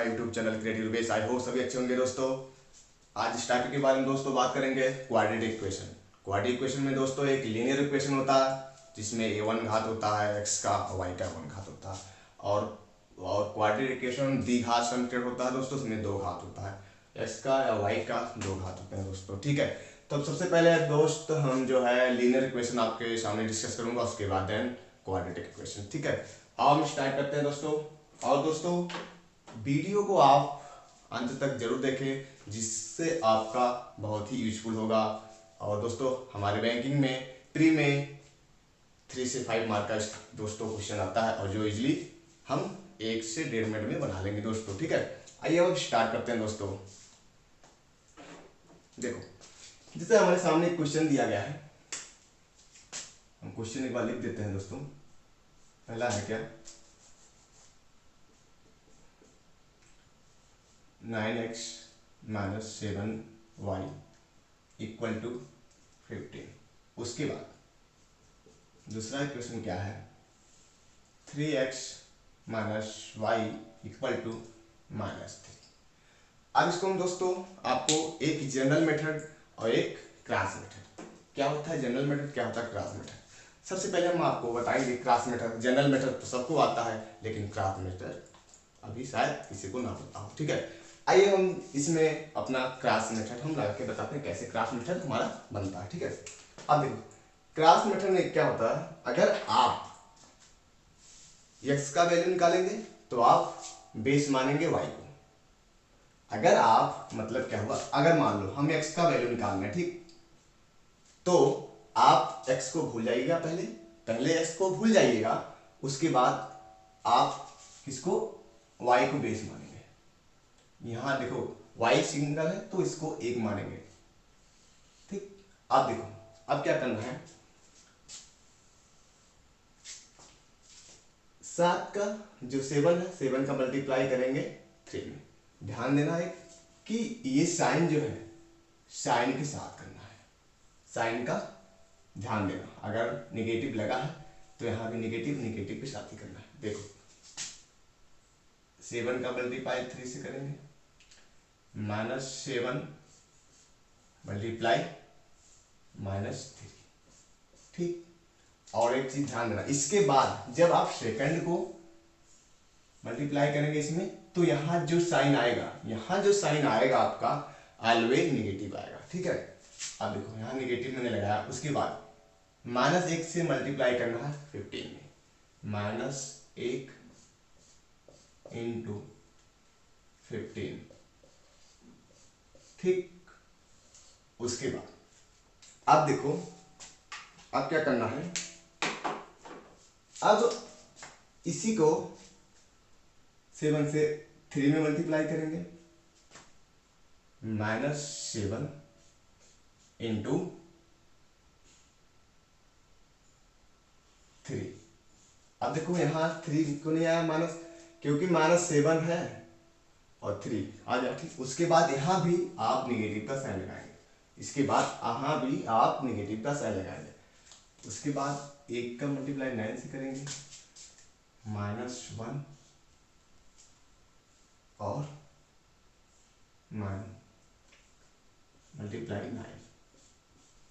My YouTube channel creative base. I hope सभी अच्छे होंगे दोस्तों। आज इस टॉपिक के बारे में दोस्तों बात करेंगे क्वाड्रेटिक इक्वेशन। क्वाड्रेटिक इक्वेशन में दोस्तों एक लीनियर इक्वेशन होता है जिसमें a1 घात होता है x का और y का 1 घात होता है, और क्वाड्रेटिक इक्वेशन द्विघात समीकरण होता है दोस्तों, उसमें 2 घात होता है, x का या y का 2 घात होते हैं दोस्तों। ठीक है, तो अब सबसे पहले दोस्त हम जो है लीनियर इक्वेशन आपके सामने डिस्कस करूंगा, उसके बाद देन क्वाड्रेटिक इक्वेशन। ठीक है, अब हम स्टार्ट करते हैं दोस्तों। और दोस्तों वीडियो को आप अंत तक जरूर देखें जिससे आपका बहुत ही यूजफुल होगा। और दोस्तों हमारे बैंकिंग में प्री में 3 से 5 मार्क का दोस्तों क्वेश्चन आता है, और जो इजली हम 1 से 1.5 मिनट में बना लेंगे दोस्तों। ठीक है, आइए अब स्टार्ट करते हैं दोस्तों। देखो जैसे हमारे सामने एक क्वेश्चन दिया गया है, हम क्वेश्चन एक बार लिख देते हैं दोस्तों। पहला है क्या, 9x minus 7y equal to 15। उसके बाद दूसरा इक्वेशन क्या है, 3x minus Y equal to -3। अब इसको हम दोस्तों आपको एक जनरल मेथड और एक क्रॉस मेथड, क्या होता है जनरल मेथड, क्या होता है क्रॉस मेथड। सबसे पहले हम आपको बताएंगे क्रॉस मेथड। जनरल मेथड तो सबको आता है, लेकिन क्रॉस मेथड अभी शायद किसी को ना पता हो। ठीक है, आइए हम इसमें अपना क्रॉस मेथड हम लगा के बताते हैं कैसे क्रॉस मेथड हमारा बनता है। ठीक है, अब देखो क्रॉस मेथड में क्या होता है, अगर आप x का वैल्यू निकालेंगे तो आप बेस मानेंगे y को। अगर आप मतलब क्या हुआ, अगर मान लो हम x का वैल्यू निकालना है, ठीक, तो आप x को भूल जाइएगा, पहले x को भूल जाइएगा, उसके बाद आप किसको y को बेस मानेंगे। यहां देखो y सिंगल है तो इसको 1 मानेंगे। ठीक, अब देखो अब क्या करना है, 7 का जो 7 है 7 का मल्टीप्लाई करेंगे 3 में। ध्यान देना है कि ये साइन जो है साइन के साथ करना है, साइन का ध्यान देना। अगर निगेटिव लगा है तो यहां भी निगेटिव के साथ ही करना है। देखो 7 का मल्टीप्लाई 3 से करेंगे, -7 मल्टीप्लाई -3। ठीक, और एक चीज ध्यान देना, इसके बाद जब आप सेकंड को मल्टीप्लाई करेंगे इसमें, तो यहां जो साइन आएगा आपका ऑलवेज निगेटिव आएगा। ठीक है, अब देखो यहां निगेटिव मैंने लगाया, उसके बाद -1 से मल्टीप्लाई करना है 15 में, -1 इंटू 15। ठीक, उसके बाद अब देखो अब क्या करना है, अब इसी को 7 से 3 में मल्टीप्लाई करेंगे, -7 इंटू 3। अब देखो यहाँ 3 को नहीं आया माइनस, क्योंकि -7 है और 3 आ जाए। ठीक, उसके बाद यहाँ भी आप निगेटिव का साइन लगाएंगे, इसके बाद यहाँ भी आप निगेटिव का साइन लगाएंगे। उसके बाद 1 का मल्टीप्लाई 9 से करेंगे, -1 और 9 मल्टीप्लाई 9।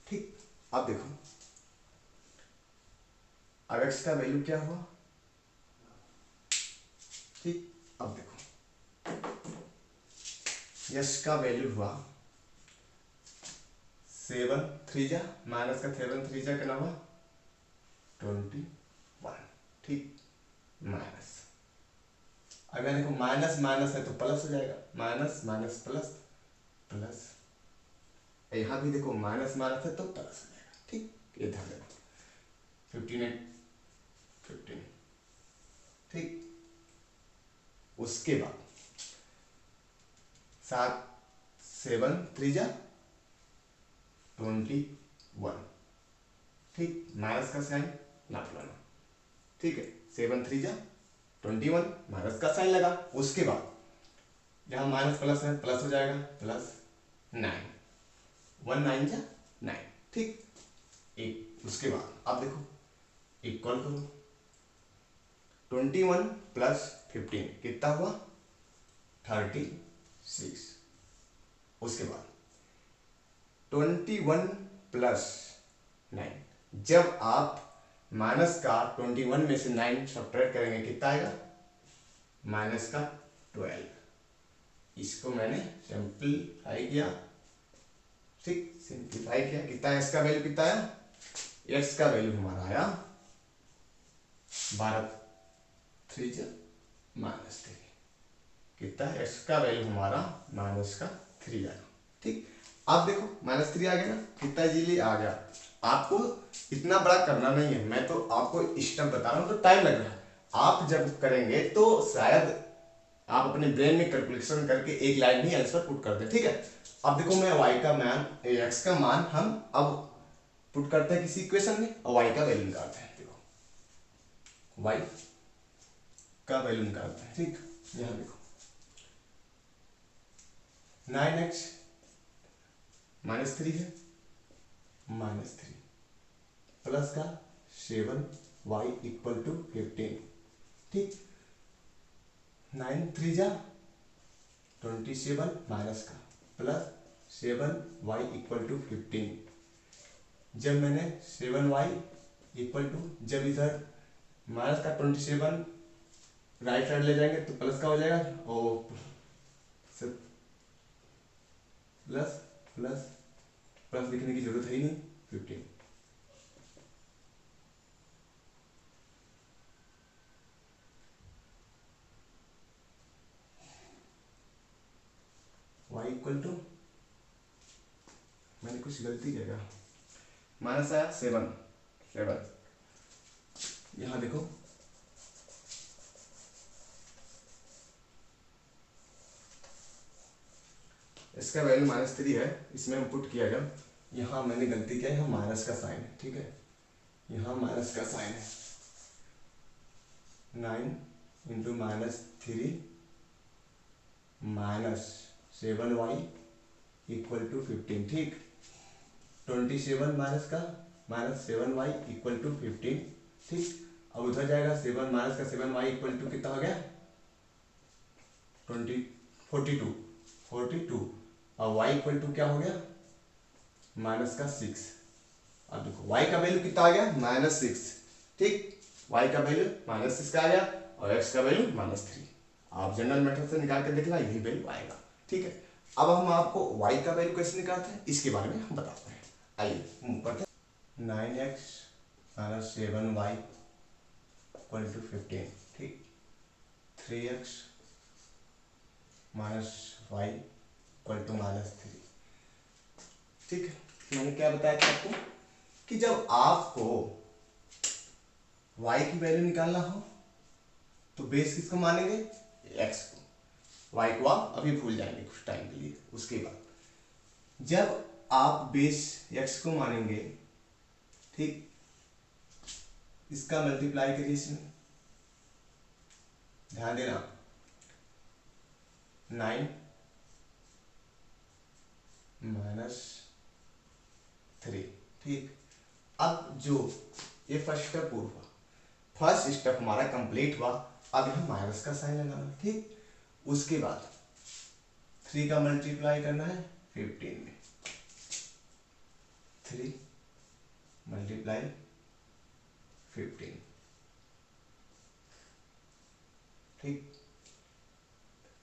ठीक, अब देखो अब x का वैल्यू क्या हुआ। ठीक, अब देखो x का वैल्यू हुआ 7 3 जा माइनस का 7 3 जा कितना हुआ 21। ठीक, माइनस, अगर देखो माइनस माइनस है तो प्लस हो जाएगा, माइनस माइनस प्लस प्लस, यहाँ भी देखो माइनस माइनस है तो प्लस हो जाएगा। ठीक, ये ध्यान देना, 15 15। ठीक, उसके बाद 7 3 जा 21। ठीक, माइनस का साइन ना भूलना। ठीक है, 7 3 जा 21, माइनस का साइन लगा, उसके बाद जहां माइनस प्लस है प्लस हो जाएगा, +9 1 9 जा 9। ठीक, एक उसके बाद अब देखो इक्वल करो 21 + 15 कितना हुआ 36। उसके बाद 21 प्लस 9। जब आप माइनस का 21 में से 9 सब्ट्रैक्ट करेंगे कितना आएगा? माइनस का 12। इसको मैंने सिंपलीफाई किया, ठीक, सिंपलीफाई किया। कितना है इसका वैल्यू? कितना आया? एक्स का वैल्यू हमारा आया 12 3 माइनस 3। कितना है एक्स का वैल्यू हमारा? माइनस का 3 आया, ठीक। अब देखो -3 आ गया ना, कितना इजीली आ गया। आपको इतना बड़ा करना नहीं है, मैं तो आपको स्टेप बता रहा हूँ, तो टाइम लग रहा है। आप जब करेंगे तो शायद आप अपने ब्रेन में कैलकुलेशन करके एक लाइन में आंसर पुट कर दे, ठीक है। अब देखो मैं y का मान, x का मान हम अब पुट करते हैं किसी इक्वेशन में और y का वैल्यू निकालते हैं। देखो y का वैल्यू निकालते हैं, ठीक। यहाँ देखो 9x -3 है, -3 प्लस का 7y इक्वल टू 15, ठीक। 9 3 जा 27 माइनस का प्लस 7y इक्वल टू 15। जब मैंने 7y इक्वल टू, जब इधर माइनस का 27 राइट साइड ले जाएंगे तो प्लस का हो जाएगा, और प्लस प्लस प्लस लिखने की जरूरत है ही नहीं, 15। y इक्वल टू, मैंने कुछ गलती किया, माइनस आया 7। यहां देखो इसका वैल्यू -3 है, इसमें हम पुट किया। जब यहाँ मैंने गलती किया, यहाँ माइनस का साइन है, ठीक है, यहाँ माइनस का साइन है। 9 into -3 minus 7y equal to 15, ठीक। 27 माइनस का माइनस 7y इक्वल टू 15, ठीक। अब उधर जाएगा 7 माइनस का 7y इक्वल टू कितना हो गया? 42 और y इक्वल टू क्या हो गया? माइनस का 6। अब देखो y का वैल्यू कितना आ गया? -6, ठीक। y का वैल्यू -6 का आ गया और x का वैल्यू -3। आप जनरल मेथड से निकाल के देखना, यही वैल्यू आएगा, ठीक है। अब हम आपको y का वैल्यू कैसे निकालते हैं इसके बारे में हम बताते हैं। आइए मूव करते हैं। 9x minus 7y equal to 15, ठीक। 3x minus y equal to -3, ठीक है। मैंने क्या बताया था आपको कि जब आपको y की वैल्यू निकालना हो तो बेस किसको मानेंगे? x को। y को आप अभी भूल जाएंगे कुछ टाइम के लिए। उसके बाद जब आप बेस x को मानेंगे, ठीक, इसका मल्टीप्लाई करिए इसमें, ध्यान देना। 9 -3, ठीक। अब जो ये फर्स्ट स्टेप हुआ, फर्स्ट स्टेप हमारा कंप्लीट हुआ। अब यहाँ माइनस का साइन लगाना, ठीक। उसके बाद 3 का मल्टीप्लाई करना है 15 में, 3 मल्टीप्लाई 15, ठीक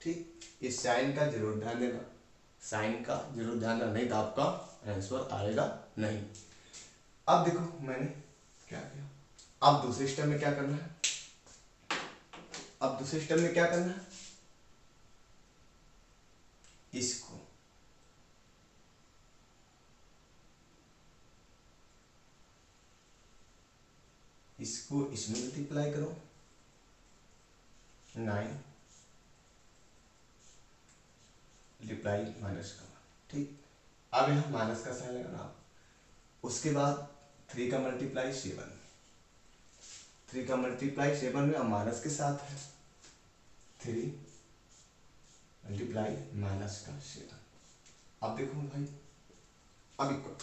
ठीक। इस साइन का जरूर ध्यान देना, साइन का जरूर ध्यान देना, नहीं तो आपका आंसर आएगा नहीं। अब देखो मैंने क्या किया, अब दूसरे स्टेप में क्या करना है? अब दूसरे स्टेप में क्या करना है? इसको इसमें मल्टीप्लाई करो, 9 मल्टीप्लाई माइनस का, ठीक। अब यहाँ माइनस का साइन लगाना। उसके बाद 3 का मल्टीप्लाई 7, 3 का मल्टीप्लाई 7 में अब माइनस के साथ है, 3 मल्टीप्लाई माइनस का 7। अब देखो भाई, अब इक्वल,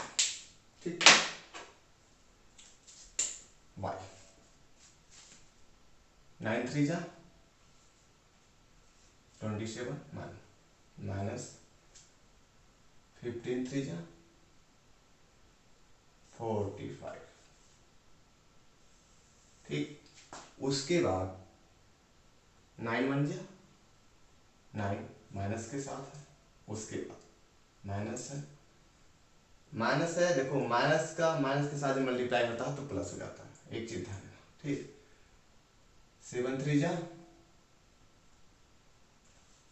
ठीक, y 9 3 जा 27 माइनस 15 3 जा 45। ठीक, उसके बाद 9 1 जा 9 माइनस के साथ है, उसके बाद माइनस है देखो, माइनस के साथ जब मल्टीप्लाई होता है तो प्लस हो जाता है, एक चीज ध्यान देना। ठीक, 7 3 जा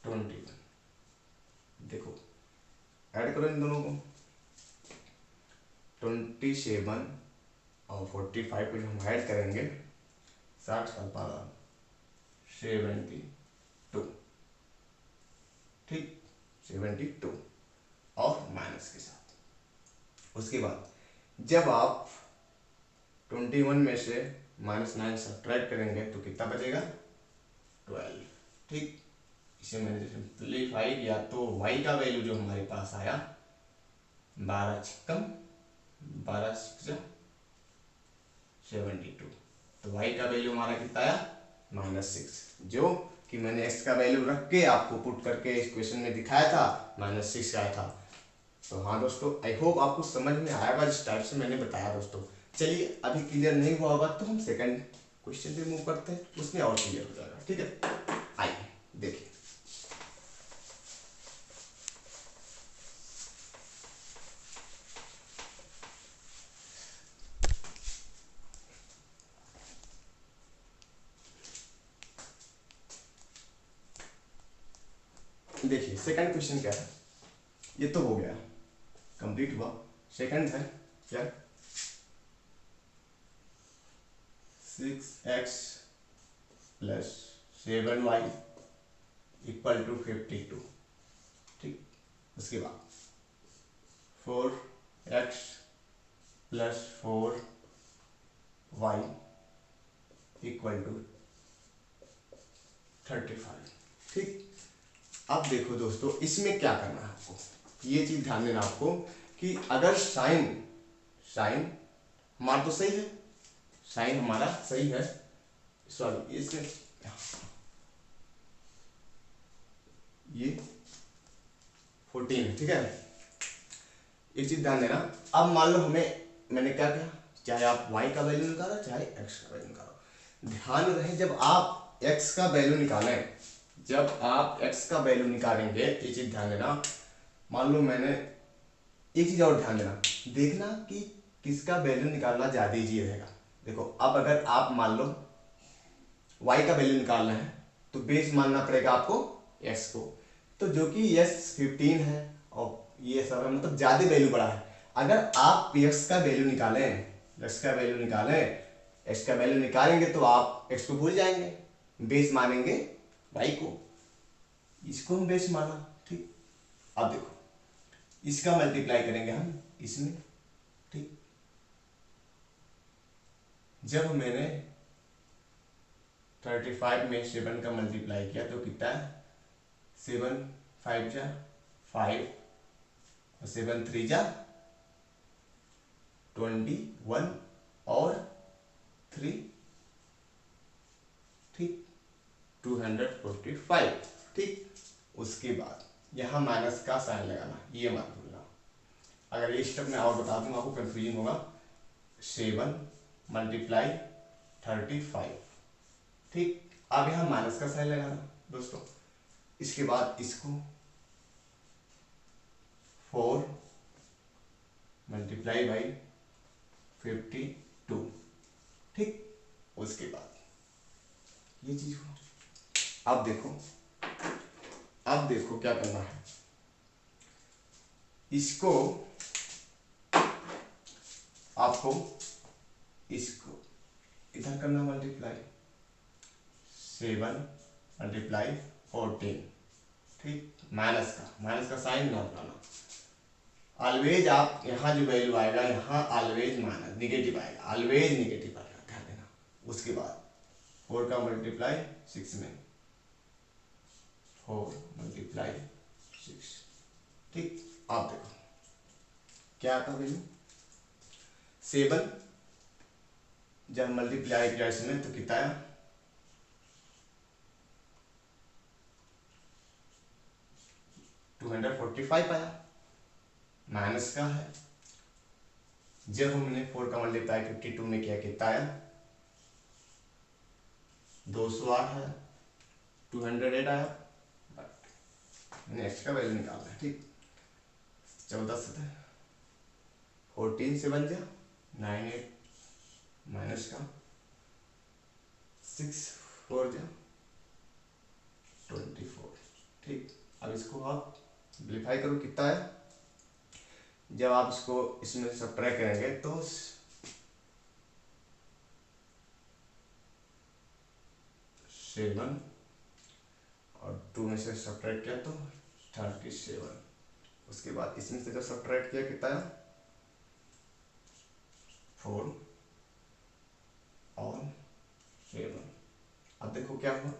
21। देखो ऐड करो इन दोनों को, 27 और 45 को जब हम ऐड करेंगे 60 का पावर 72। ठीक, 72 और माइनस के साथ। उसके बाद जब आप 21 में से -9 सब्ट्रैक्ट करेंगे तो कितना बचेगा 12। ठीक, इसे मैंने सिंप्लीफाई किया तो y का वैल्यू जो हमारे पास आया 12 छक्कम 12 72। तो y का वैल्यू हमारा कितना आया -6, जो कि मैंने x का वैल्यू रख के आपको पुट करके इस क्वेश्चन में दिखाया था, -6 आया था। तो हाँ दोस्तों, आई होप आपको समझ में आएगा जिस टाइप से मैंने बताया दोस्तों। चलिए, अभी क्लियर नहीं हुआ होगा तो हम सेकंड क्वेश्चन पे मूव करते हैं, उसमें और क्लियर हो जाएगा। ठीक है, आइए देखिए। देखिए सेकंड क्वेश्चन क्या है, ये तो हो गया, कंप्लीट हुआ। सेकंड है क्या, 6x + 7y = 52। ठीक, उसके बाद 4x + 4y = 35। ठीक, अब देखो दोस्तों, इसमें क्या करना है आपको, ये चीज ध्यान देना आपको कि अगर साइन हमारा तो सही है, साइन हमारा सही है, सॉरी इसमें ये 14 है। ठीक है, एक चीज ध्यान देना। अब मान लो मैंने क्या किया, चाहे आप y का वैल्यू निकालो चाहे x का वैल्यू निकालो, ध्यान रहे जब आप x का वैल्यू निकालें, जब आप x का वैल्यू निकालेंगे, ये चीज ध्यान देना। मान लो मैंने एक चीज और ध्यान देना, देखना कि किसका वैल्यू निकालना ज्यादा इजी रहेगा। देखो अब अगर आप मान लो y का वैल्यू निकालना है तो बेस मानना पड़ेगा आपको x को, तो जो कि x 15 है और ये सब है, मतलब ज्यादा वैल्यू बड़ा है। अगर आप x का वैल्यू निकालें, x का वैल्यू निकालेंगे तो आप x को भूल जाएंगे, बेस मानेंगे y को, इसको हम बेस माना। ठीक, अब देखो इसका मल्टीप्लाई करेंगे हम इसमें। ठीक, जब मैंने 35 में 7 का मल्टीप्लाई किया तो कितना है, 7 5 जा 5 और 7 3 जा 21 और 3, ठीक 245। ठीक, उसके बाद यहाँ माइनस का साइन लगाना, ये मत भूलना। अगर ये स्टेप में और बता दूंगा आपको कंफ्यूजन होगा। 7 × 35। ठीक, अब यहाँ माइनस का साइन लगाना दोस्तों। इसके बाद इसको 4 × 52। ठीक, उसके बाद ये चीज हो। अब देखो क्या करना है, इसको आपको इसको इधर करना मल्टीप्लाई, 7 × 14। ठीक, माइनस का साइन ना बनाना, ऑलवेज आप यहाँ जो वैल्यू आएगा यहाँ ऑलवेज माइनस निगेटिव आएगा, ऑलवेज निगेटिव आएगा, ध्यान देना। उसके बाद 4 का मल्टीप्लाई 6 में, 4 × 6। ठीक, आप देखो क्या आता वैल्यू, 7 जब मल्टीप्लाई किया इसमें तो कितना आया 245 आया, माइनस का है। जब हमने 4 का मल्टीप्लाई 52 में किया कितना आया, 208 है, 208 आया। नेक्स्ट का वैल्यू निकालना है, ठीक। 14 से 14 से बन गया 98 माइनस का 6 4 जा 24, ठीक। अब इसको आप सिंप्लीफाई करो, कितना है। जब आप इसको इसमें से सब्ट्रैक्ट करेंगे तो 7 और 2 में से सब्ट्रैक्ट किया तो 37। उसके बाद इसमें से जब सब्ट्रैक्ट किया कितना है, 4 और 7। अब देखो क्या हुआ,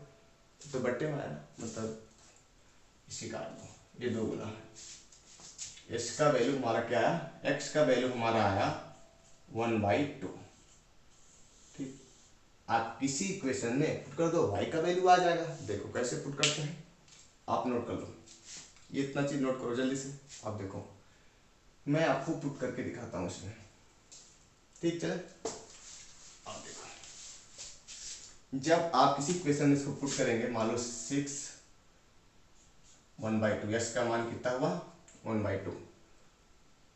तो बट्टे में आया ना, मतलब इसी काट दो, ये 2 गुना है। x का वैल्यू हमारा क्या आया, x का वैल्यू हमारा आया 1/2, ठीक। आप किसी इक्वेशन में पुट कर दो, y का वैल्यू आ जाएगा। देखो कैसे पुट करते हैं, आप नोट कर लो, ये इतना चीज नोट करो जल्दी से। अब देखो मैं आपको पुट करके दिखाता हूँ इसमें, ठीक। चले, अब देखो जब आप किसी इक्वेशन में इसको पुट करेंगे, मान लो 6 1/2, x का मान कितना हुआ 1/2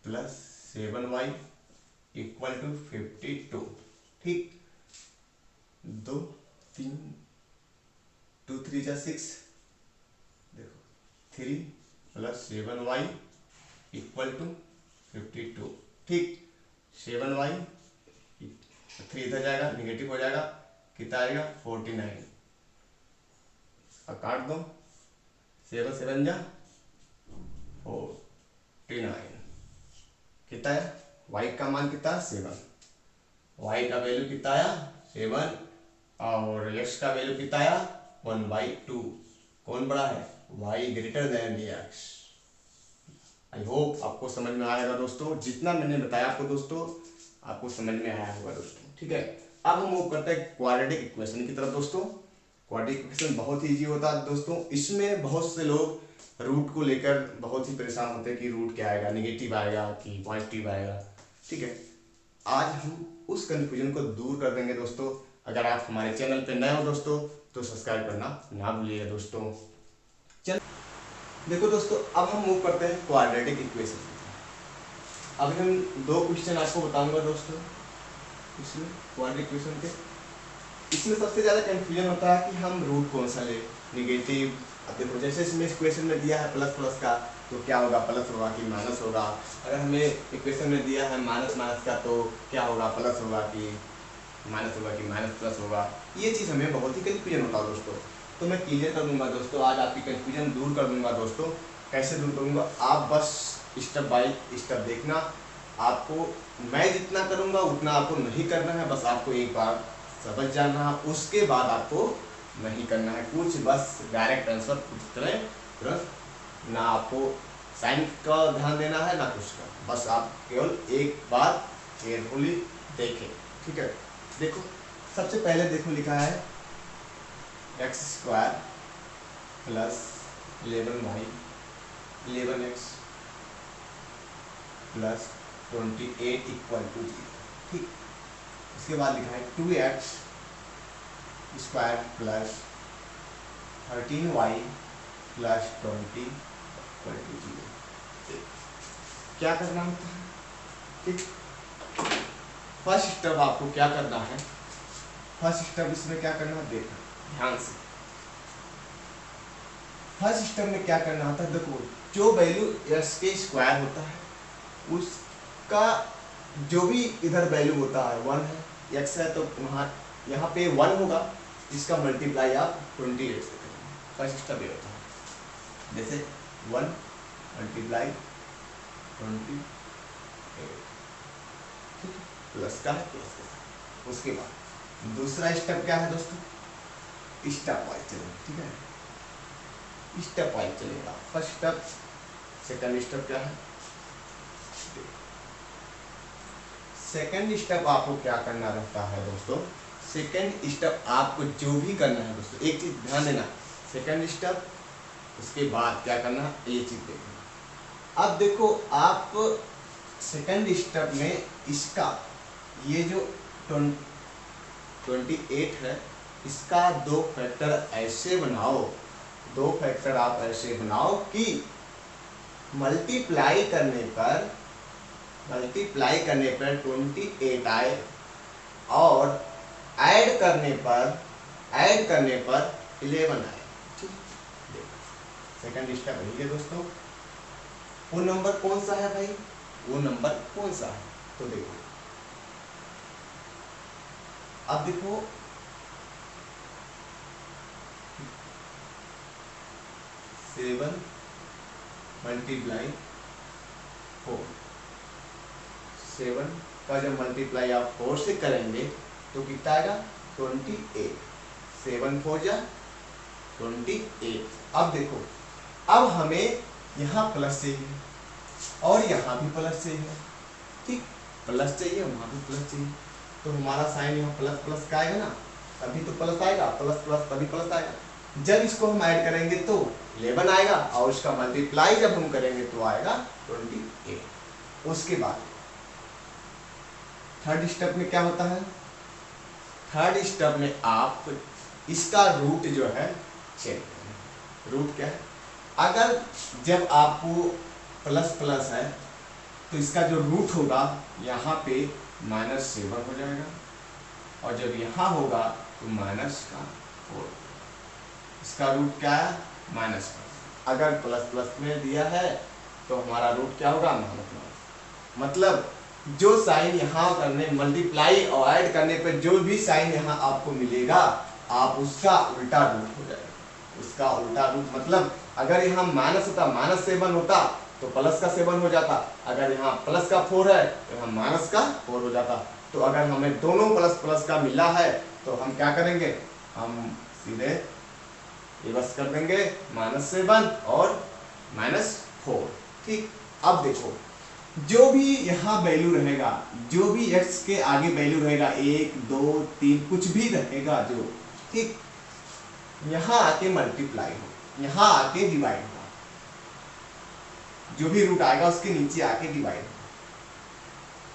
प्लस 7y इक्वल टू 52, ठीक। 2 3 2 3 जा 6, देखो 3 प्लस 7y इक्वल टू 52, ठीक। 7y 3 इधर जाएगा, निगेटिव हो जाएगा, कितना आएगा 49। अब काट दो, 7 7 जा 49, कितना है, y का मान कितना है 7, y का वैल्यू कितना आया 7 और x का वैल्यू कितना आया 1/2। कौन बड़ा है, y greater then x। I hope आपको समझ में आएगा दोस्तों, जितना मैंने बताया आपको दोस्तों, आपको समझ में आया होगा दोस्तों, ठीक है। अब हम मूव करते हैं क्वाड्रेटिक इक्वेशन की तरफ दोस्तों। क्वाड्रेटिक इक्वेशन बहुत ही इजी होता है दोस्तों। इसमें बहुत से लोग रूट को लेकर बहुत ही परेशान होते हैं कि रूट क्या आएगा, निगेटिव आएगा कि पॉजिटिव आएगा, ठीक है। आज हम उस कंफ्यूजन को दूर कर देंगे दोस्तों। अगर आप हमारे चैनल पे नए हो दोस्तों तो सब्सक्राइब करना ना भूलिएगा दोस्तों। चल देखो दोस्तों, अब हम मूव करते हैं क्वाड्रेटिक इक्वेशन। अब हम 2 क्वेश्चन आपको बताऊंगा दोस्तों इसमें क्वाड्रेटिक इक्वेशन के। इसमें सबसे ज़्यादा कंफ्यूजन होता है कि हम रूट कौन सा ले, निगेटिव। अब देखो जैसे इसमें इक्वेशन में दिया है प्लस प्लस का, तो क्या होगा, प्लस होगा कि माइनस होगा। अगर हमें इक्वेशन में दिया है माइनस माइनस का, तो क्या होगा, प्लस होगा कि माइनस होगा कि माइनस प्लस होगा। ये चीज़ हमें बहुत ही कंफ्यूजन होता है दोस्तों। तो मैं क्लियर कर दूंगा दोस्तों, आज आपकी कंफ्यूजन दूर कर दूंगा दोस्तों। कैसे दूर करूँगा, आप बस स्टेप बाय स्टेप देखना। आपको मैं जितना करूँगा उतना आपको नहीं करना है, बस आपको एक बार समझ जाना है, उसके बाद आपको नहीं करना है कुछ, बस डायरेक्ट आंसर तुरंत। ना आपको साइन का ध्यान देना है ना कुछ का, बस आप केवल एक बार केयरफुली देखें, ठीक है। देखो सबसे पहले देखो लिखा है x² plus 11y 11x plus 28 equal to 0, ठीक। उसके बाद लिखा है 2x² plus 13y plus 20 equal to 0। क्या करना होता है, ठीक। फर्स्ट स्टेप आपको क्या करना है, फर्स्ट स्टेप इसमें क्या करना है, देखना ध्यान से। फर्स्ट स्टेप में क्या करना होता है, देखो जो वैल्यू x² होता है उसका जो भी इधर वैल्यू होता है 1 है, x है तो वहाँ यहाँ पे 1 होगा, इसका मल्टीप्लाई आप 28 से करेंगे। फर्स्ट स्टेप ये होता है, जैसे 1 मल्टीप्लाई 28, ठीक है, प्लस का है प्लस का। उसके बाद दूसरा स्टेप क्या है दोस्तों, स्टेप वाइज चलेगा, ठीक है, स्टेप वाइज चलेगा। फर्स्ट स्टेप, सेकंड स्टेप क्या है, सेकंड स्टेप आपको क्या करना रहता है दोस्तों। सेकंड स्टेप आपको जो भी करना है दोस्तों, एक चीज ध्यान देना, सेकंड स्टेप उसके बाद क्या करना, ये चीज देखना। अब देखो आप सेकंड स्टेप में इसका ये जो 28 है, इसका दो फैक्टर ऐसे बनाओ, दो फैक्टर आप ऐसे बनाओ कि मल्टीप्लाई करने पर 28 आए और ऐड करने पर 11 आए। ठीक, सेकंड स्टेप है ये दोस्तों। वो नंबर कौन सा है भाई, वो नंबर कौन सा है, तो देखो अब देखो 7 मल्टीप्लाई 4, 7 का जब मल्टीप्लाई आप 4 से करेंगे तो कितना आएगा 28, 7 4 जा 28। अब देखो अब हमें यहाँ प्लस चाहिए और यहाँ भी प्लस चाहिए, ठीक, प्लस चाहिए वहाँ भी प्लस चाहिए, तो हमारा साइन यहाँ प्लस प्लस का आएगा ना, तभी तो प्लस आएगा, प्लस प्लस तभी प्लस आएगा। जब इसको हम ऐड करेंगे तो 11 आएगा और इसका मल्टीप्लाई जब हम करेंगे तो आएगा 28। उसके बाद थर्ड स्टेप में क्या होता है, थर्ड स्टेप में आप इसका रूट जो है चेक करें। रूट क्या है, अगर जब आपको प्लस प्लस है तो इसका जो रूट होगा यहाँ पे -7 हो जाएगा और जब यहाँ होगा तो -4। इसका रूट क्या है -1। अगर प्लस प्लस में दिया है तो हमारा रूट क्या होगा -1। मतलब जो साइन यहाँ करने मल्टीप्लाई और ऐड करने पर जो भी साइन यहाँ आपको मिलेगा आप उसका उल्टा रूट हो जाएगा। उसका उल्टा रूट मतलब अगर यहाँ माइनस होता -7 होता तो प्लस का 7 हो जाता, अगर यहाँ प्लस का 4 है तो यहाँ माइनस का 4 हो जाता। तो अगर हमें दोनों प्लस प्लस का मिला है तो हम क्या करेंगे, हम सीधे रिवर्स कर देंगे -7 और -4। ठीक, अब देखो जो भी यहाँ वैल्यू रहेगा, जो भी x के आगे वैल्यू रहेगा 1 2 3 कुछ भी रहेगा जो, ठीक, यहाँ आके मल्टीप्लाई हो, यहाँ आके डिवाइड हो, जो भी रूट आएगा उसके नीचे आके डिवाइड हो।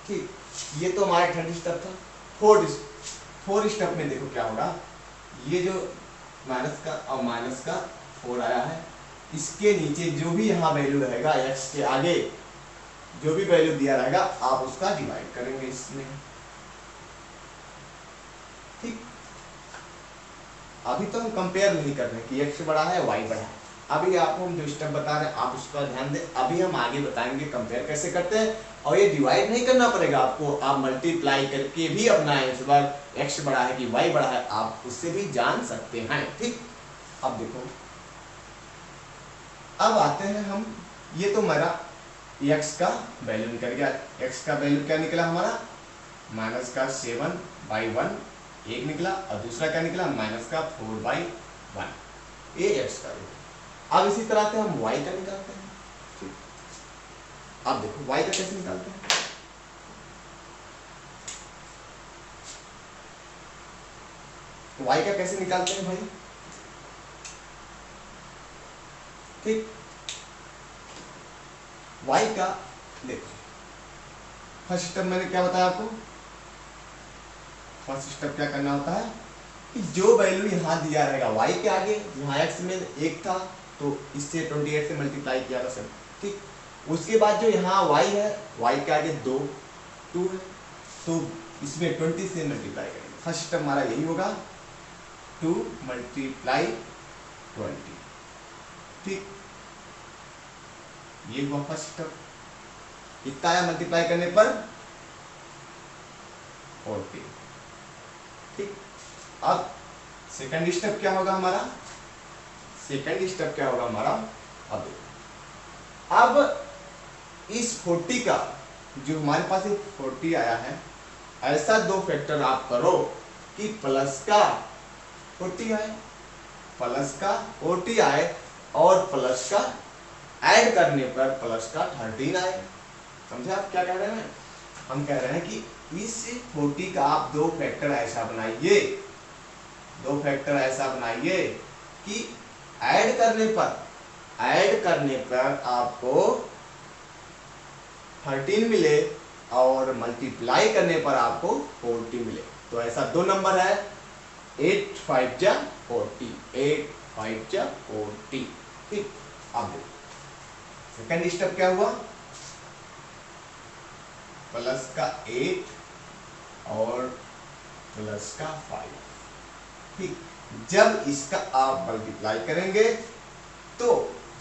ठीक, ये तो हमारा थर्ड स्टेप था। फोर्थ स्टेप में देखो क्या होगा, ये जो माइनस का और माइनस का 4 आया है, इसके नीचे जो भी यहाँ वैल्यू रहेगा x के आगे जो भी वैल्यू दिया रहेगा आप उसका डिवाइड करेंगे इसमें। ठीक, अभी तो हम कंपेयर नहीं कर रहे कि x बड़ा है y बड़ा है, अभी आपको हम जो स्टेप बता रहे हैं आप उसका ध्यान दें। अभी हम आगे बताएंगे कंपेयर कैसे करते हैं, और ये डिवाइड नहीं करना पड़ेगा आपको, आप मल्टीप्लाई करके भी अपना आंसर x बड़ा है कि y बड़ा है आप उससे भी जान सकते हैं। ठीक, अब देखो अब आते हैं हम, ये तो हमारा x का वैल्यू निकल गया। x का वैल्यू क्या निकला हमारा -7/1 एक निकला और दूसरा क्या निकला -4/1, ये x का वैल्यू। अब इसी तरह से हम y का निकालते हैं। ठीक, अब देखो y का कैसे निकालते हैं, y का कैसे निकालते हैं भाई। ठीक, y का देखो फर्स्ट स्टेप मैंने क्या बताया आपको, फर्स्ट स्टेप क्या करना होता है कि जो वैल्यू यहाँ दिया रहेगा y के आगे, यहाँ x में 1 था तो इससे 28 से मल्टीप्लाई किया था सर। ठीक, उसके बाद जो यहाँ y है, y के आगे 2 है तो इसमें 20 से मल्टीप्लाई करेंगे। फर्स्ट स्टेप हमारा यही होगा 2 × 20। ठीक, ये हुआ फर्स्ट स्टेप। कितना आया मल्टीप्लाई करने पर 40। ठीक, अब सेकंड स्टेप क्या होगा हमारा, सेकंड स्टेप क्या होगा हमारा, अब इस 40 का जो हमारे पास 40 आया है, ऐसा दो फैक्टर आप करो कि प्लस का 40 आए, प्लस का 40 आए और प्लस का ऐड करने पर प्लस का 13 आए। समझे आप क्या कह रहे हैं, हम कह रहे हैं कि इस 40 का आप दो फैक्टर ऐसा बनाइए, दो फैक्टर ऐसा बनाइए कि ऐड करने पर ऐड करने पर आपको 13 मिले और मल्टीप्लाई करने पर आपको 40 मिले। तो ऐसा दो नंबर है, 8 5 जा 40, 8 5 जा 40। ठीक, अब देखो सेकंड स्टेप क्या हुआ, प्लस का 8 और प्लस का 5। ठीक, जब इसका आप मल्टीप्लाई करेंगे तो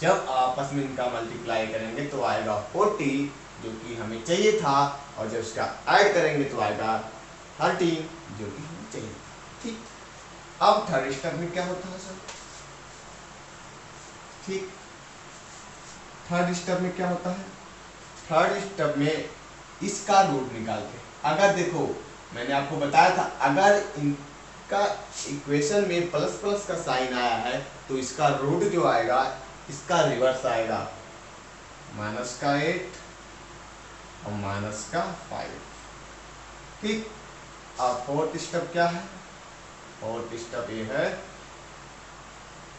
जब आपस में इनका मल्टीप्लाई करेंगे तो आएगा 40 जो कि हमें चाहिए था, और जब इसका ऐड करेंगे तो आएगा 13 जो कि हमें चाहिए। ठीक, अब थर्ड स्टेप में क्या होता है सर? ठीक, थर्ड स्टेप में क्या होता है? थर्ड स्टेप में इसका रूट निकालते हैं। अगर देखो मैंने आपको बताया था, अगर इनका इक्वेशन में प्लस प्लस का साइन आया है तो इसका रूट जो आएगा इसका रिवर्स आएगा, माइनस का 8 और माइनस का 5। ठीक, अब फोर्थ स्टेप क्या है? फोर्थ स्टेप ये है,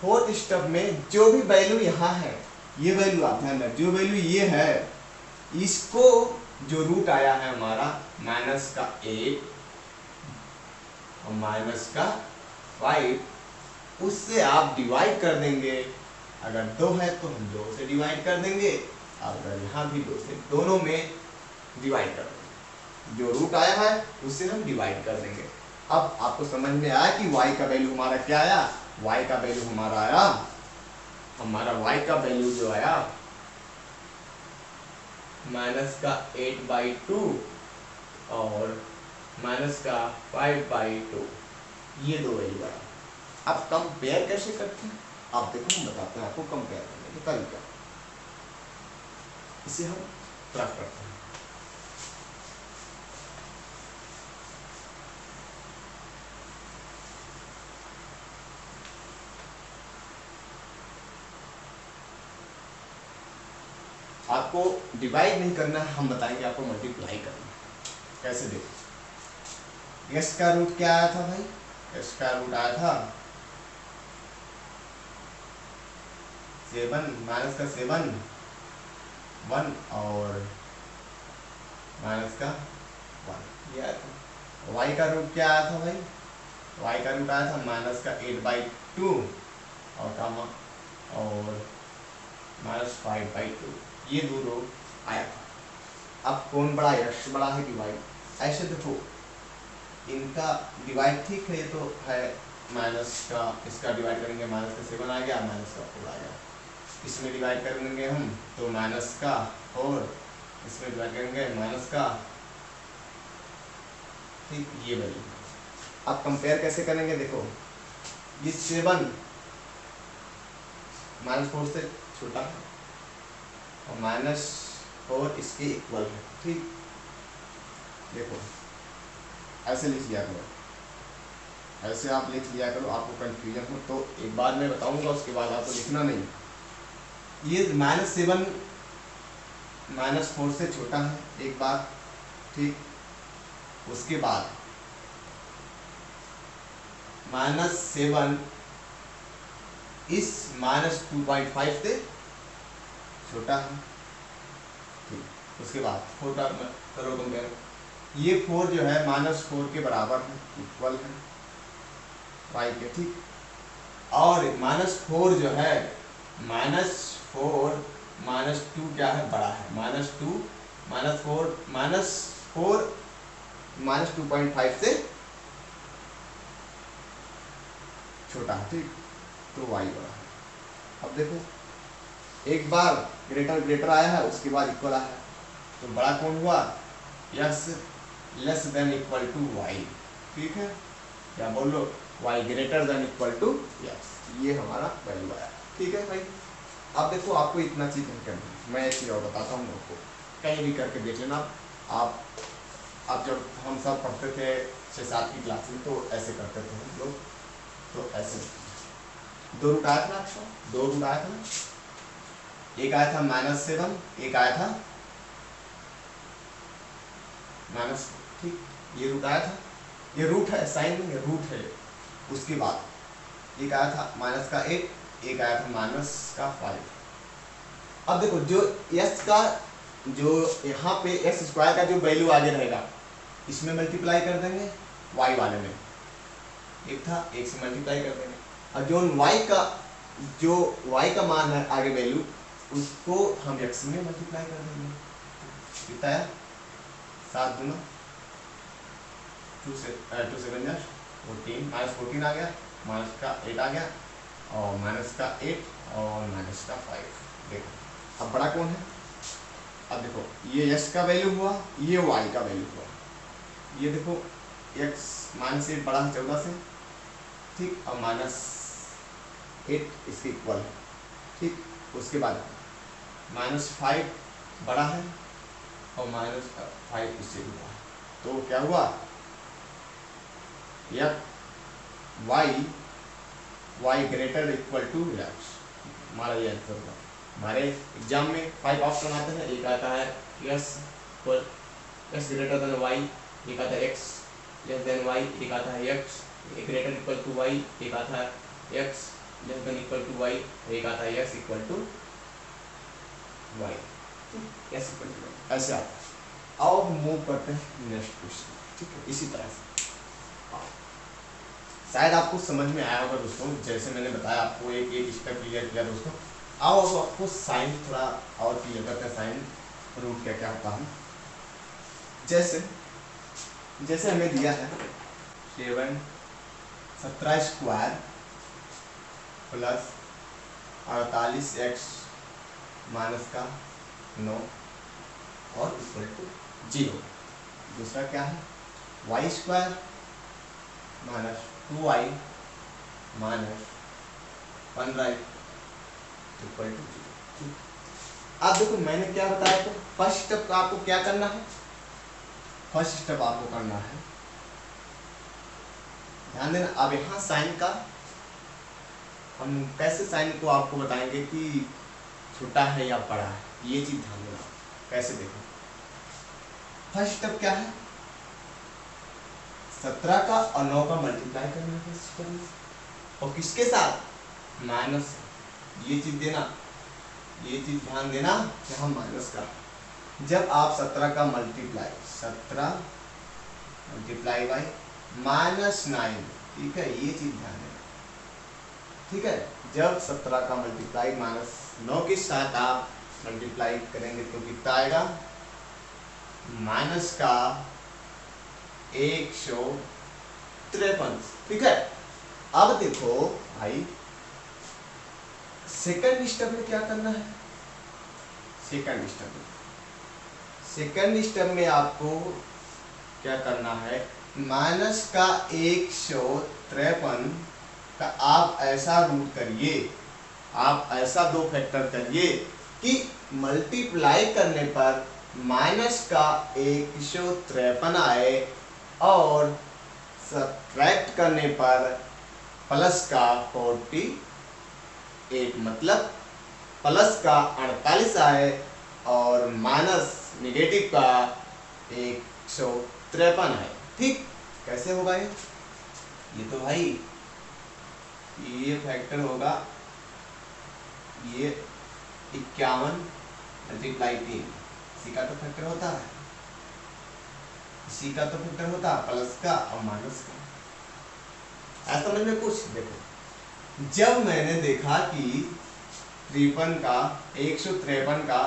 फोर्थ स्टेप में जो भी वैल्यू यहाँ है, ये वैल्यू आप ध्यान रखें, जो वैल्यू ये है इसको जो रूट आया है हमारा माइनस का 8 और माइनस का 5, उससे आप डिवाइड कर देंगे। अगर 2 है तो हम 2 से डिवाइड कर देंगे, अगर यहाँ भी 2 से, दोनों में डिवाइड कर देंगे। जो रूट आया है उससे हम डिवाइड कर देंगे। अब आपको समझ में आया कि y का वैल्यू हमारा क्या आया? y का वैल्यू हमारा आया, हमारा y का वैल्यू जो आया माइनस का 8/2 और माइनस का 5/2, ये दो वैल्यू आया। अब कंपेयर कैसे करते हैं? आप देखो, हम बताते हैं आपको कंपेयर करने का तरीका। इसे हम ट्रैक करते हैं। आपको डिवाइड नहीं करना है, हम बताएंगे आपको मल्टीप्लाई करना है। कैसे देखो, x का रूट क्या आया था भाई? x का रूट आया था 7, माइनस का 7 1 और माइनस का 1, ये आया था। y का रूट क्या आया था भाई? y का रूट आया था माइनस का 8/2 और माइनस 5/2, ये दो रूट आया था। अब कौन बड़ा है? x बड़ा है कि y? ऐसे देखो, इनका डिवाइड ठीक है, ये तो है माइनस का, इसका डिवाइड करेंगे माइनस का 7 आ गया, माइनस का 4 आ गया। इसमें डिवाइड करेंगे हम तो माइनस का 4, इसमें डिवाइड करेंगे माइनस का, ठीक, ये वैल्यू। अब कंपेयर कैसे करेंगे? देखो, ये 7 -4 से छोटा है और -4 इसके इक्वल है। ठीक, देखो ऐसे लिख लिया करो, ऐसे आप लिख लिया करो, आपको कंफ्यूजन हो तो एक बार मैं बताऊंगा, उसके बाद आपको लिखना नहीं। ये -7 -4 से छोटा है एक बार, ठीक, उसके बाद -7 इस -2.5 से छोटा है, ठीक, उसके बाद 4 का करो कंपेयर। ये 4 जो है -4 के बराबर है, इक्वल है y के, ठीक, और -4 जो है -4 -2 क्या है? बड़ा है, -2 -4 -2.5 से छोटा है, ठीक, तो y बड़ा है। अब देखो, एक बार ग्रेटर ग्रेटर आया है, उसके बाद इक्वल आया है, तो बड़ा कौन हुआ? x less than equal to y, ठीक है, क्या बोल लो? y greater than equal to x, ये हमारा वैल्यू आया, ठीक है भाई। अब देखो, आपको इतना चीज नहीं करना, मैं एक चीज और बताता हूँ आपको, कहीं भी करके देख लेना। आप जब हम सब पढ़ते थे 6-7 की क्लास में तो ऐसे करते थे हम लोग, तो ऐसे 2 रूट आया था, अच्छा 2 रूट आया था, एक आया था -7, एक आया था माइनस, ठीक, ये रूट आया था, ये रूट है, साइन नहीं है, रूट है। उसके बाद एक आया था माइनस का 8, एक आया था माइनस का 5, अब देखो जो x का जो यहाँ पे एक्स स्क्वायर का जो वैल्यू आगे रहेगा इसमें मल्टीप्लाई कर देंगे y वाले में, एक था एक से मल्टीप्लाई कर देंगे, और जो y का मान है आगे वैल्यू उसको हम x में मल्टीप्लाई कर देंगे। कितना है 7 गुना 2 से 7 जा 14 -14 आ गया, माइनस का 8 आ गया और माइनस का 8 और माइनस का 5। देखो अब बड़ा कौन है, अब देखो ये x का वैल्यू हुआ, ये y का वैल्यू हुआ, ये देखो x -8 बड़ा है 14 से, ठीक, और -8 इसके इक्वल है, ठीक। उसके बाद -5 बड़ा है और -5 इससे हुआ है, तो क्या हुआ y greater equal to x, हमारा ये आंसर हुआ। हमारे एग्जाम में 5 ऑप्शन आते हैं, एक आता है x ग्रेटर देन y, एक आता है x लेस देन y, एक आता है x greater equal to y, एक आता है x less than equal to y, एक आता है x equal to y, s equal to y, ऐसे आता है। अब मूव करते हैं नेक्स्ट क्वेश्चन, ठीक है। इसी तरह से शायद आपको समझ में आया होगा दोस्तों, जैसे मैंने बताया आपको एक एक स्टेप क्लियर किया दोस्तों। आओ अब आपको साइन थोड़ा और क्लियर करते हैं, साइन रूट क्या क्या होता है। जैसे हमें दिया है 17 स्क्वायर प्लस 48x माइनस का 9 और इक्वल टू 0। दूसरा क्या है y square minus 2y minus 15 equal to 0। अब देखो मैंने क्या बताया, तो फर्स्ट स्टेप का आपको क्या करना है, फर्स्ट स्टेप आपको करना है, ध्यान देना। अब यहाँ साइन का हम कैसे साइन को आपको बताएंगे कि छोटा है या बड़ा है, ये चीज ध्यान देना। कैसे देखो, फर्स्ट स्टेप क्या है, 17 का और 9 का मल्टीप्लाई करना है, और किसके साथ माइनस, ये चीज देना, ये चीज ध्यान देना कि हम माइनस का, जब आप 17 का मल्टीप्लाई 17 मल्टीप्लाई बाई -9, ठीक है, ये चीज ध्यान देना, ठीक है। जब 17 का मल्टीप्लाई -9 के साथ आप मल्टीप्लाई करेंगे तो कितना आएगा, माइनस का 153, ठीक है। अब देखो भाई सेकंड स्टेप में क्या करना है, सेकंड स्टेप में आपको क्या करना है, माइनस का 153 का आप ऐसा रूट करिए, आप ऐसा 2 फैक्टर करिए कि मल्टीप्लाई करने पर माइनस का 153 आए और सब्ट्रैक्ट करने पर प्लस का 48, मतलब प्लस का 48 आए और माइनस निगेटिव का 153 आए, ठीक। कैसे होगा ये तो भाई ये फैक्टर होगा, ये 51 मल्टीप्लाई 3, इसी का तो फैक्टर होता है, इसी का तो फैक्टर होता है, प्लस का और माइनस का। ऐसा समझ में कुछ देखो, जब मैंने देखा कि 153 का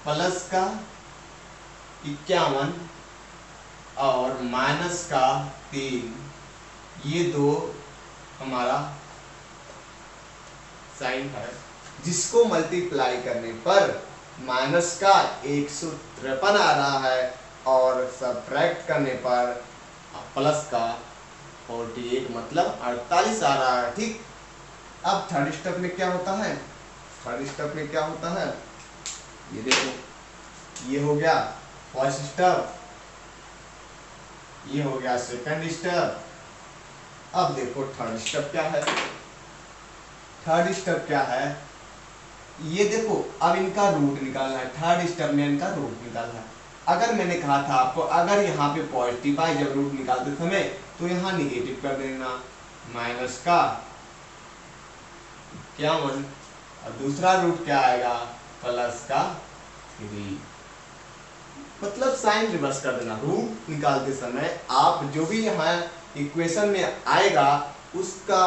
प्लस का 51 और माइनस का 3, ये 2 हमारा साइन है, जिसको मल्टीप्लाई करने पर माइनस का 153 आ रहा है और सब्ट्रैक्ट करने पर प्लस का 48 मतलब 48 आ रहा है, ठीक। अब थर्ड स्टेप में क्या होता है, थर्ड स्टेप में क्या होता है, ये देखो, ये हो गया फर्स्ट स्टेप, ये हो गया सेकंड स्टेप। अब देखो थर्ड स्टेप क्या है, थर्ड स्टेप क्या है, ये देखो अब इनका रूट निकालना है, थर्ड स्टेप में इनका रूट निकालना है। अगर मैंने कहा था आपको, अगर यहाँ पे पॉजिटिव आए जब रूट निकालते समय तो यहाँ निगेटिव कर देना, माइनस का 51 और दूसरा रूट क्या आएगा, प्लस का 3। मतलब साइन रिवर्स कर देना। रूट निकालते समय आप जो भी यहाँ इक्वेशन में आएगा उसका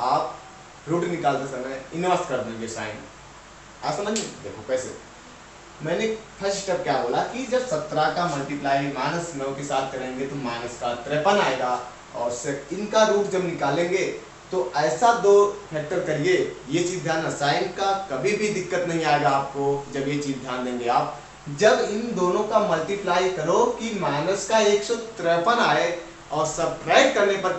आप रूट निकालते समय इनवर्स कर देंगे साइन। आप समझ देखो कैसे। मैंने फर्स्ट स्टेप क्या बोला कि जब 17 का मल्टीप्लाई -9 के साथ करेंगे तो माइनस का 53 आएगा, और इनका रूट जब निकालेंगे तो ऐसा दो फैक्टर करिए। ये चीज ध्यान, साइन का कभी भी दिक्कत नहीं आएगा आपको जब ये चीज ध्यान देंगे आप। जब इन दोनों का मल्टीप्लाई करो कि माइनस का 153 आए और सब्ट्रैक्ट करने पर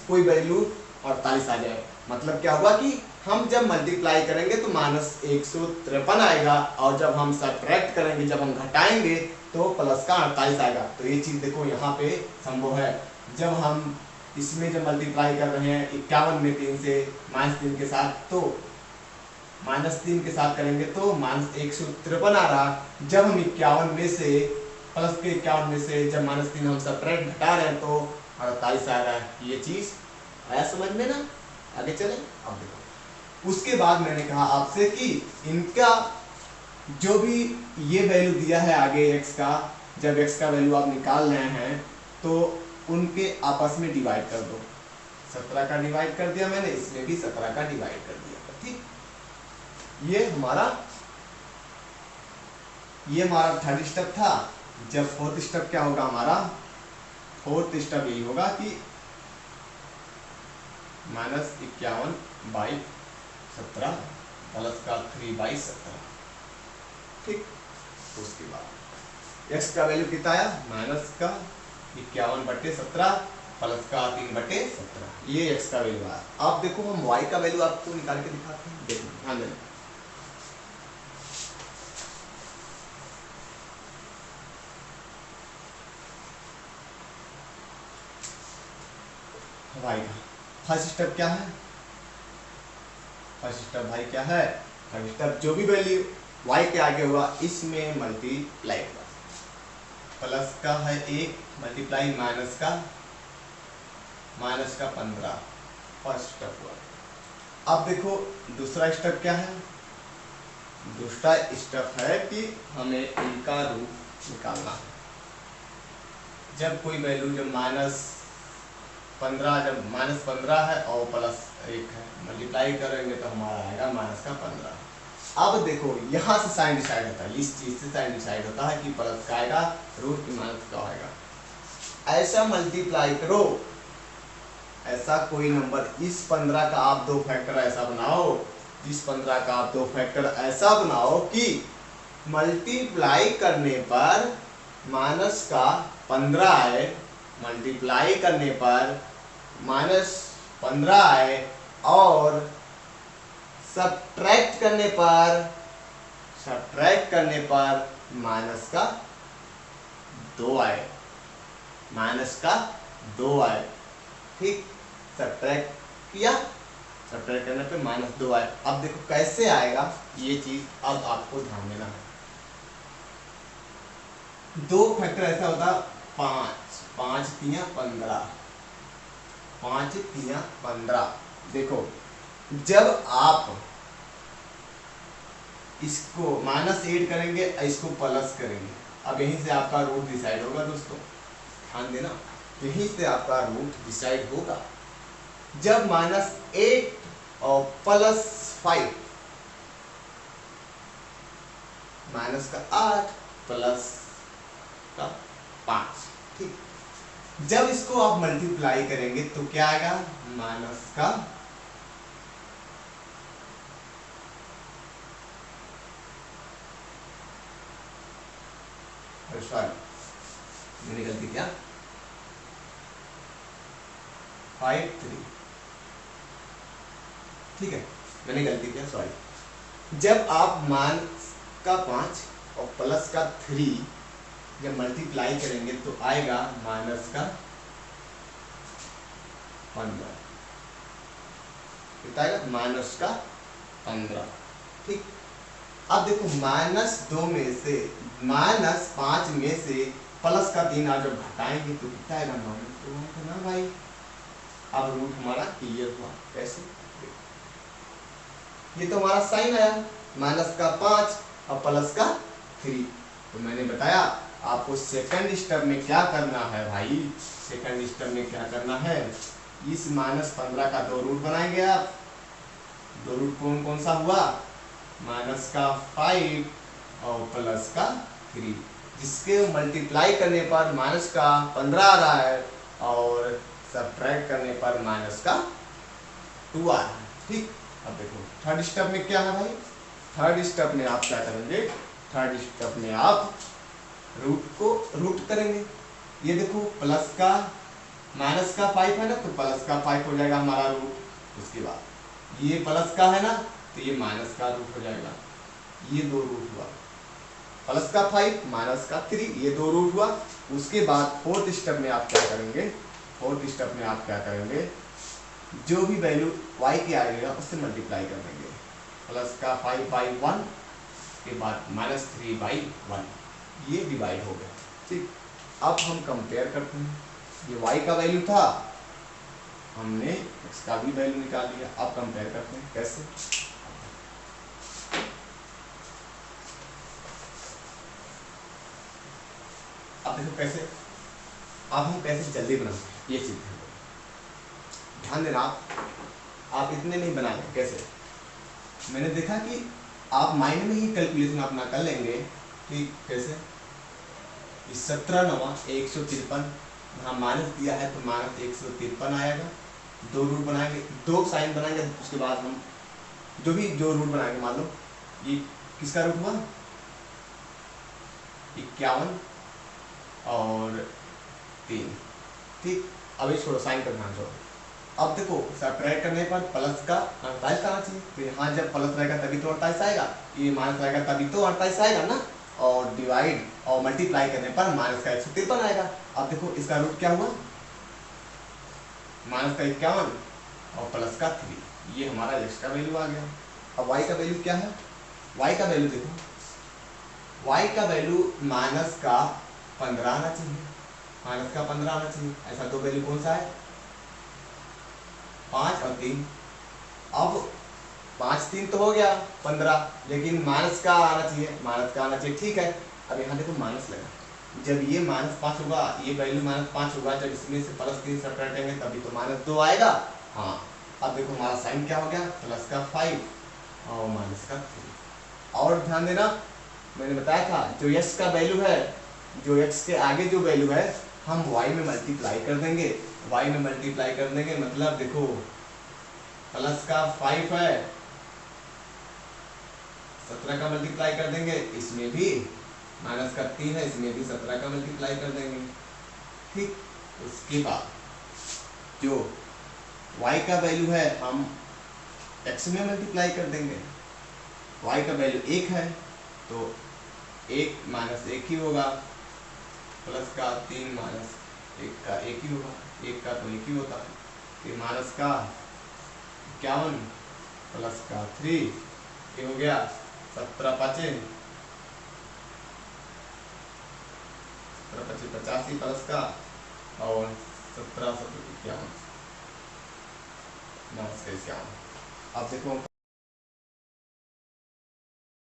कोई वैल्यू 48 आ जाए, मतलब क्या हुआ कि हम जब मल्टीप्लाई करेंगे तो -153 आएगा, और जब हम सब्ट्रैक्ट करेंगे, जब हम घटाएंगे तो प्लस का 48 आएगा। तो ये चीज देखो यहाँ पे संभव है। जब हम इसमें जब मल्टीप्लाई कर रहे हैं 51 में 3 से -3 के साथ, तो -3 के साथ करेंगे तो -153 आ रहा। जब हम 51 में से प्लस के 51 में से जब -3 हम सब्ट्रैक्ट घटा रहे हैं तो 48 आ रहा है। ये चीज आया समझ में ना। आगे चले। अब देखो उसके बाद मैंने कहा आपसे कि इनका जो भी ये वैल्यू दिया है आगे x का, जब x का वैल्यू आप निकाल रहे हैं तो उनके आपस में डिवाइड कर दो। 17 का डिवाइड कर दिया मैंने, इसमें भी 17 का डिवाइड कर दिया। ठीक, ये हमारा थर्ड स्टेप था। जब फोर्थ स्टेप क्या होगा हमारा, फोर्थ स्टेप यही होगा कि -51/17 प्लस का 3/17। ठीक, उसके बाद x का वैल्यू कितना आया, -51/17 प्लस का 3/17। ये x का वैल्यू आया। अब देखो हम y का वैल्यू आपको निकाल के दिखाते हैं। देखो ध्यान देना, y का फर्स्ट स्टेप क्या है, फर्स्ट स्टेप भाई क्या है, फर्स्ट स्टेप जो भी वैल्यू y के आगे हुआ इसमें मल्टीप्लाई हुआ। प्लस का है 1 मल्टीप्लाई माइनस का 15, फर्स्ट स्टेप हुआ। अब देखो दूसरा स्टेप क्या है, दूसरा स्टेप है कि हमें इनका रूट निकालना है। जब कोई वैल्यू जब -15, जब -15 है और +1 है, मल्टीप्लाई करेंगे तो हमारा आएगा -15। अब देखो यहाँ से साइन डिसाइड होता है, इस चीज से साइन डिसाइड होता है कि प्लस का आएगा रूट की माइनस का आएगा। ऐसा मल्टीप्लाई करो, ऐसा कोई नंबर, इस 15 का आप 2 फैक्टर ऐसा बनाओ, इस 15 का आप 2 फैक्टर ऐसा बनाओ कि मल्टीप्लाई करने पर माइनस का 15 आए, मल्टीप्लाई करने पर -15 आए, और सब्ट्रैक्ट करने पर माइनस का 2 आए, माइनस का 2 आए। ठीक, सब्ट्रैक्ट किया, सब्ट्रैक्ट करने पे -2 आए। अब देखो कैसे आएगा ये चीज, अब आपको ध्यान देना है। 2 फैक्टर ऐसा होता 5, 5 3 15, 5 3 15। देखो जब आप इसको -8 करेंगे, इसको प्लस करेंगे, अब यहीं से आपका रूट डिसाइड होगा दोस्तों, ध्यान देना, यहीं से आपका रूट डिसाइड होगा। जब -8 और +5, -8 प्लस का 5। ठीक, जब इसको आप मल्टीप्लाई करेंगे तो क्या आएगा, माइनस का सॉरी मैंने गलती किया, 5 3। ठीक है, मैंने गलती किया, सॉरी। जब आप माइनस का 5 और प्लस का 3 जब मल्टीप्लाई करेंगे तो आएगा माइनस का 15, कितना आएगा, माइनस का 15। ठीक, अब देखो -2 में से, -5 में से प्लस का 3 आप जब घटाएंगे तो कितना आएगा, -2 आएगा ना भाई। अब रूट हमारा क्लियर हुआ। कैसे, ये तो हमारा साइन आया, माइनस का 5 और प्लस का 3। तो मैंने बताया आपको सेकंड स्टेप में क्या करना है भाई, सेकंड स्टेप में क्या करना है, इस -15 का 2 रूट बनाएंगे आप। 2 रूट कौन कौन सा हुआ, माइनस का 5 और प्लस का 3, जिसके मल्टीप्लाई करने पर माइनस का 15 आ रहा है और सब्ट्रैक्ट करने पर माइनस का 2 आ रहा है। ठीक, अब देखो थर्ड स्टेप में क्या है भाई, थर्ड स्टेप में आप क्या करेंगे, थर्ड स्टेप में आप रूट को रूट करेंगे। ये देखो प्लस का माइनस का 5 है ना, तो प्लस का 5 हो जाएगा हमारा रूट। उसके बाद ये प्लस का है ना, तो ये माइनस का रूट हो जाएगा। ये 2 रूट हुआ, प्लस का 5 माइनस का 3, ये 2 रूट हुआ। उसके बाद फोर्थ स्टेप में आप क्या करेंगे, फोर्थ स्टेप में आप क्या करेंगे, जो भी वैल्यू y की आएगा उससे मल्टीप्लाई कर देंगे। प्लस का 5/1 के बाद -3/1, ये डिवाइड हो गया। ठीक, अब हम कंपेयर करते हैं, ये y का वैल्यू था, हमने x का भी वैल्यू निकाल लिया। अब कंपेयर करते हैं कैसे, अब देखो कैसे, अब हम कैसे जल्दी बनाते हैं ये चीज ध्यान देना। आप इतने नहीं बनाए कैसे, मैंने देखा कि आप माइंड में ही कैलकुलेशन अपना कर लेंगे। ठीक, कैसे, 17 9 153, हाँ माइनस दिया है तो -153 आएगा। 2 रूट बनाएंगे, 2 साइन बनाएंगे, उसके बाद हम जो रूट बनाएंगे, मान लो ये किसका रूट हुआ 51 और 3। ठीक, अब ये छोड़ो, साइन का ध्यान छोड़ो। अब देखो सब्ट्रैक्ट करने पर प्लस का 48 आना चाहिए, तो यहाँ जब प्लस रहेगा तभी तो 48 आएगा, ये माइनस रहेगा तभी तो 48 आएगा ना। और डिवाइड और मल्टीप्लाई करने पर माइनस का 153 आएगा। अब देखो इसका रूट क्या हुआ, माइनस का 51 और प्लस का 3, ये हमारा x का वैल्यू आ गया। अब y का वैल्यू क्या है, y का वैल्यू देखो, y का वैल्यू माइनस का 15 आना चाहिए, माइनस का 15 आना चाहिए। ऐसा दो वैल्यू कौन सा है, 5 और 3। अब 5 3 तो हो गया 15, लेकिन माइनस का आना चाहिए, माइनस का आना चाहिए। ठीक है, अब यहाँ देखो माइनस लगा, जब ये -5 होगा, ये वैल्यू -5 होगा, जब इसमें से +3 सब्ट्रैक्टेंगे तभी तो -2 आएगा। हाँ, अब देखो हमारा साइन क्या हो गया, प्लस का 5 और माइनस का 3। और ध्यान देना, मैंने बताया था जो x का वैल्यू है, जो x के आगे जो वैल्यू है, हम y में मल्टीप्लाई कर देंगे। y में मल्टीप्लाई कर देंगे मतलब देखो प्लस का 5 है, 17 का मल्टीप्लाई कर देंगे, इसमें भी माइनस का 3 है, इसमें भी 17 का मल्टीप्लाई कर देंगे। ठीक, उसके बाद जो y का वैल्यू है हम x में मल्टीप्लाई कर देंगे। y का वैल्यू 1 है तो 1 - 1 ही होगा, प्लस का 3 - 1 का 1 ही होगा, 1 का तो 1 ही होता है। फिर माइनस का 51 प्लस का 3, ये हो गया 17 5 85 प्लस का और 17 51 -51। अब देखो